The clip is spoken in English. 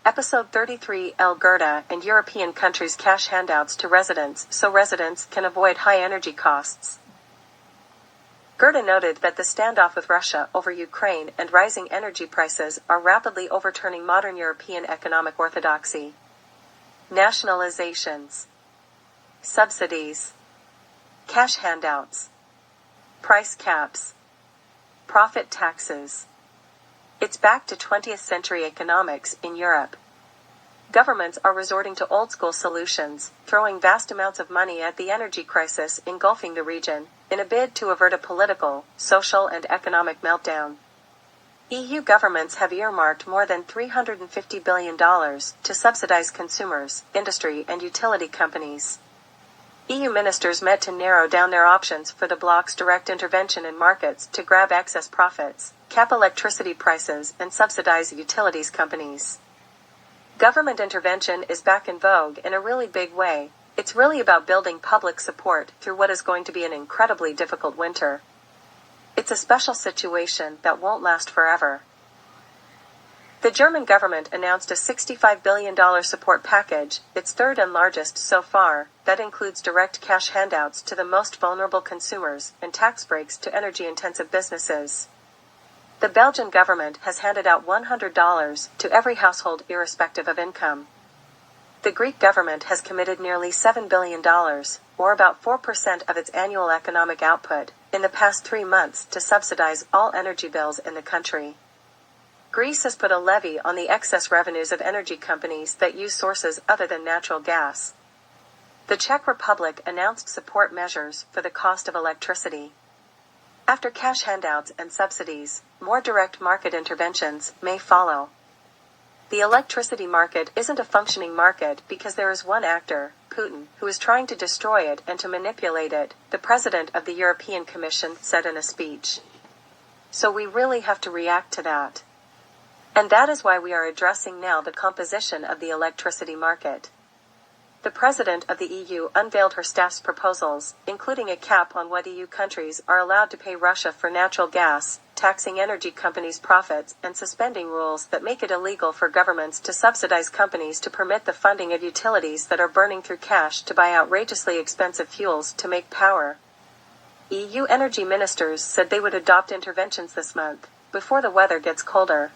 Episode 33 L Gerda and European countries cash handouts to residents so residents can avoid high energy costs. Gerda noted that the standoff with Russia over Ukraine and rising energy prices are rapidly overturning modern European economic orthodoxy. Nationalizations, subsidies, cash handouts, price caps, profit taxes. It's back to 20th century economics in Europe. Governments are resorting to old-school solutions, throwing vast amounts of money at the energy crisis engulfing the region, in a bid to avert a political, social and economic meltdown. EU governments have earmarked more than $350 billion to subsidize consumers, industry and utility companies. EU ministers met to narrow down their options for the bloc's direct intervention in markets to grab excess profits, cap electricity prices and subsidize utilities companies. Government intervention is back in vogue in a really big way. It's really about building public support through what is going to be an incredibly difficult winter. It's a special situation that won't last forever. The German government announced a $65 billion support package, its third and largest so far, that includes direct cash handouts to the most vulnerable consumers and tax breaks to energy-intensive businesses. The Belgian government has handed out $100 to every household irrespective of income. The Greek government has committed nearly $7 billion, or about 4% of its annual economic output, in the past 3 months to subsidize all energy bills in the country. Greece has put a levy on the excess revenues of energy companies that use sources other than natural gas. The Czech Republic announced support measures for the cost of electricity. After cash handouts and subsidies, more direct market interventions may follow. The electricity market isn't a functioning market because there is one actor, Putin, who is trying to destroy it and to manipulate it, the President of the European Commission said in a speech. So we really have to react to that. And that is why we are addressing now the composition of the electricity market. The President of the EU unveiled her staff's proposals, including a cap on what EU countries are allowed to pay Russia for natural gas, taxing energy companies' profits, and suspending rules that make it illegal for governments to subsidize companies to permit the funding of utilities that are burning through cash to buy outrageously expensive fuels to make power. EU energy ministers said they would adopt interventions this month, before the weather gets colder.